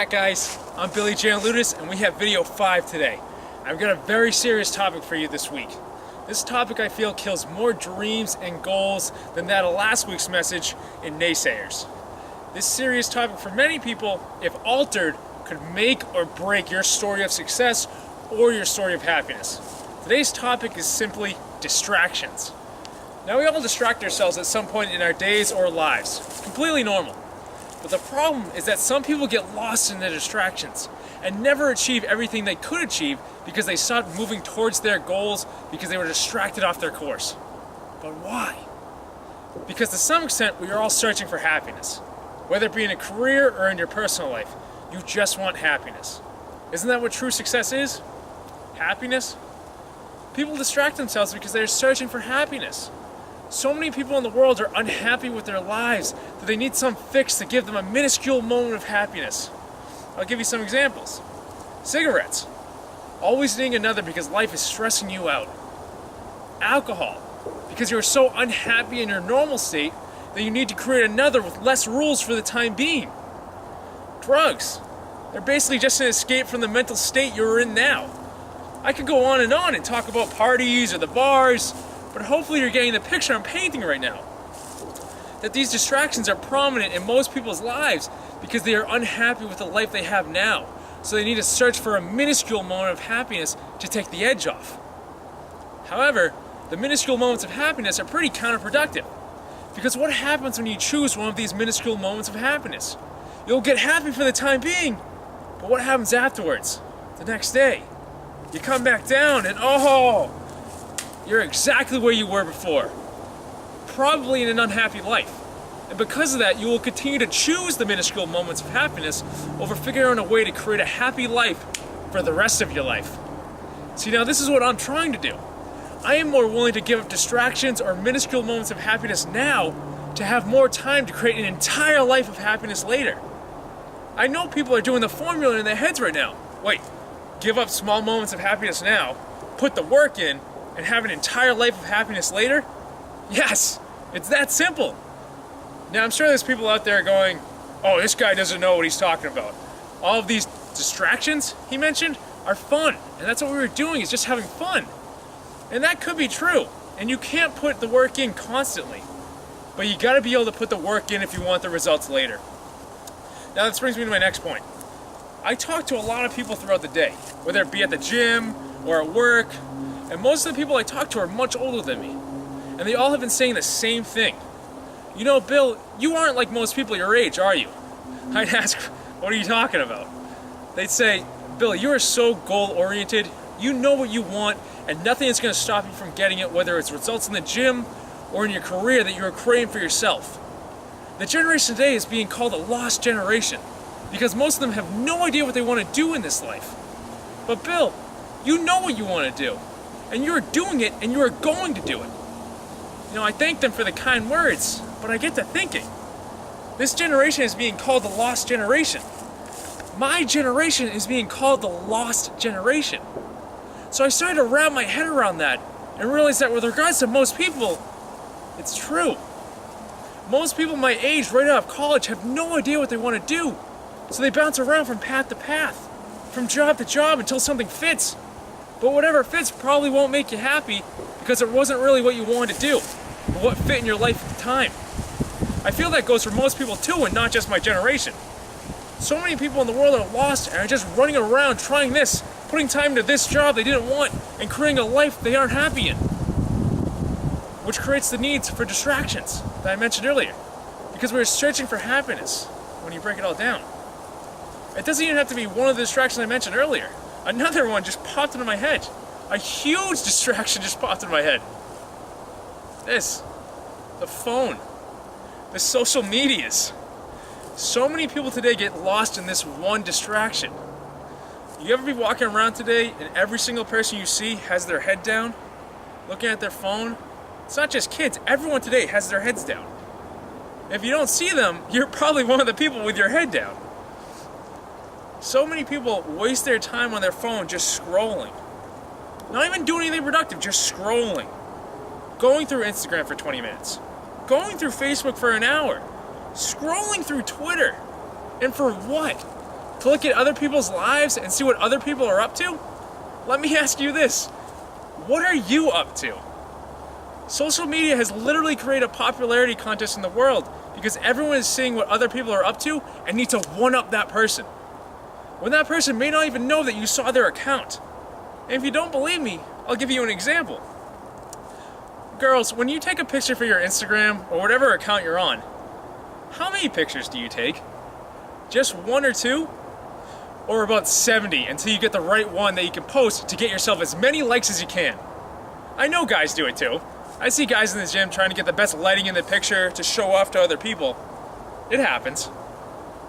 back, guys. I'm Billy J. Ludis, and we have video 5 today. I've got a very serious topic for you this week. This topic, I feel, kills more dreams and goals than that of last week's message in Naysayers. This serious topic for many people, if altered, could make or break your story of success or your story of happiness. Today's topic is simply distractions. Now, we all distract ourselves at some point in our days or lives. It's completely normal. But the problem is that some people get lost in their distractions and never achieve everything they could achieve because they stopped moving towards their goals because they were distracted off their course. But why? Because to some extent, we are all searching for happiness. Whether it be in a career or in your personal life, you just want happiness. Isn't that what true success is? Happiness? People distract themselves because they're searching for happiness. So many people in the world are unhappy with their lives that they need some fix to give them a minuscule moment of happiness. I'll give you some examples. Cigarettes. Always needing another because life is stressing you out. Alcohol. Because you're so unhappy in your normal state that you need to create another with less rules for the time being. Drugs. They're basically just an escape from the mental state you're in now. I could go on and talk about parties or the bars, but hopefully you're getting the picture I'm painting right now. That these distractions are prominent in most people's lives because they are unhappy with the life they have now. So they need to search for a minuscule moment of happiness to take the edge off. However, the minuscule moments of happiness are pretty counterproductive. Because what happens when you choose one of these minuscule moments of happiness? You'll get happy for the time being, but what happens afterwards? The next day, you come back down and you're exactly where you were before, probably in an unhappy life. And because of that, you will continue to choose the minuscule moments of happiness over figuring out a way to create a happy life for the rest of your life. See, now this is what I'm trying to do. I am more willing to give up distractions or minuscule moments of happiness now to have more time to create an entire life of happiness later. I know people are doing the formula in their heads right now. Wait, give up small moments of happiness now, put the work in, and have an entire life of happiness later? Yes, it's that simple. Now, I'm sure there's people out there going, oh, this guy doesn't know what he's talking about. All of these distractions he mentioned are fun, and that's what we were doing, is just having fun. And that could be true, and you can't put the work in constantly. But you gotta be able to put the work in if you want the results later. Now, this brings me to my next point. I talk to a lot of people throughout the day, whether it be at the gym or at work, and most of the people I talk to are much older than me. And they all have been saying the same thing. You know, Bill, you aren't like most people your age, are you? I'd ask, what are you talking about? They'd say, Bill, you are so goal-oriented, you know what you want, and nothing is going to stop you from getting it, whether it's results in the gym or in your career that you're creating for yourself. The generation today is being called a lost generation because most of them have no idea what they want to do in this life. But Bill, you know what you want to do, and you're doing it, and you are going to do it. You know, I thank them for the kind words, but I get to thinking. This generation is being called the lost generation. My generation is being called the lost generation. So I started to wrap my head around that and realized that with regards to most people, it's true. Most people my age right out of college have no idea what they want to do. So they bounce around from path to path, from job to job until something fits. But whatever fits probably won't make you happy because it wasn't really what you wanted to do, or what fit in your life at the time. I feel that goes for most people too, and not just my generation. So many people in the world are lost and are just running around trying this, putting time into this job they didn't want, and creating a life they aren't happy in. Which creates the needs for distractions that I mentioned earlier. Because we're searching for happiness when you break it all down. It doesn't even have to be one of the distractions I mentioned earlier. Another one just popped into my head. A huge distraction just popped into my head. The phone, the social medias. So many people today get lost in this one distraction. You ever be walking around today and every single person you see has their head down, looking at their phone? It's not just kids, everyone today has their heads down. If you don't see them, you're probably one of the people with your head down. So many people waste their time on their phone just scrolling. Not even doing anything productive, just scrolling. Going through Instagram for 20 minutes. Going through Facebook for an hour. Scrolling through Twitter. And for what? To look at other people's lives and see what other people are up to? Let me ask you this. What are you up to? Social media has literally created a popularity contest in the world because everyone is seeing what other people are up to and needs to one-up that person, when that person may not even know that you saw their account. And if you don't believe me, I'll give you an example. Girls, when you take a picture for your Instagram or whatever account you're on, how many pictures do you take? Just 1 or 2? Or about 70 until you get the right one that you can post to get yourself as many likes as you can? I know guys do it too. I see guys in the gym trying to get the best lighting in the picture to show off to other people. It happens.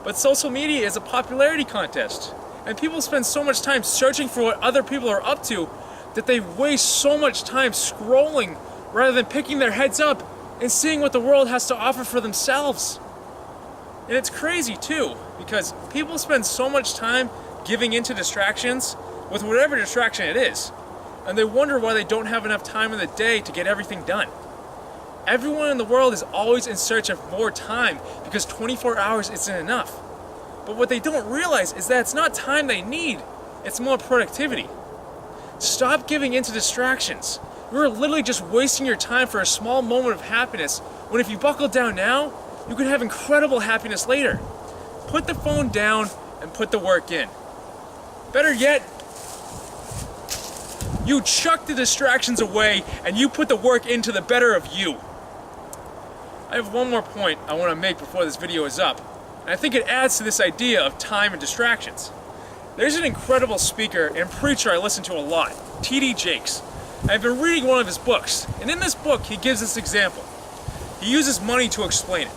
But social media is a popularity contest, and people spend so much time searching for what other people are up to that they waste so much time scrolling rather than picking their heads up and seeing what the world has to offer for themselves. And it's crazy too, because people spend so much time giving into distractions with whatever distraction it is, and they wonder why they don't have enough time in the day to get everything done. Everyone in the world is always in search of more time because 24 hours isn't enough. But what they don't realize is that it's not time they need, it's more productivity. Stop giving into distractions. You're literally just wasting your time for a small moment of happiness when if you buckle down now, you could have incredible happiness later. Put the phone down and put the work in. Better yet, you chuck the distractions away and you put the work into the better of you. I have one more point I want to make before this video is up, and I think it adds to this idea of time and distractions. There's an incredible speaker and preacher I listen to a lot, T.D. Jakes. I've been reading one of his books, and in this book he gives this example. He uses money to explain it.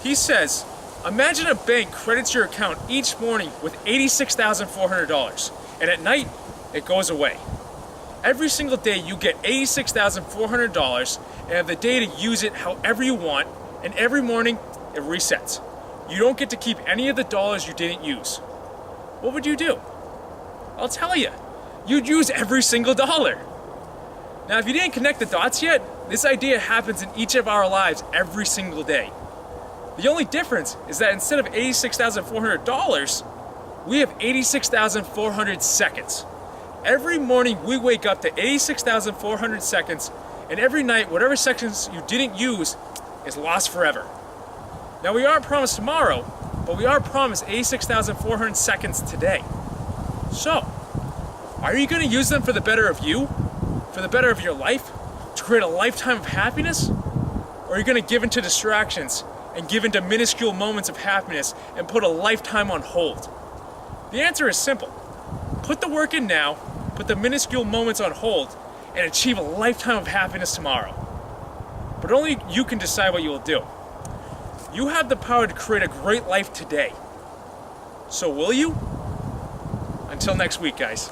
He says, imagine a bank credits your account each morning with $86,400, and at night, it goes away. Every single day you get $86,400 and have the day to use it however you want, and every morning, it resets. You don't get to keep any of the dollars you didn't use. What would you do? I'll tell you, you'd use every single dollar. Now, if you didn't connect the dots yet, this idea happens in each of our lives every single day. The only difference is that instead of $86,400, we have 86,400 seconds. Every morning we wake up to 86,400 seconds, and every night whatever seconds you didn't use is lost forever. Now, we aren't promised tomorrow, but we are promised 86,400 seconds today. So, are you going to use them for the better of you? For the better of your life? To create a lifetime of happiness? Or are you going to give into distractions and give into minuscule moments of happiness and put a lifetime on hold? The answer is simple. Put the work in now, put the minuscule moments on hold, and achieve a lifetime of happiness tomorrow. But only you can decide what you will do. You have the power to create a great life today. So will you? Until next week, guys.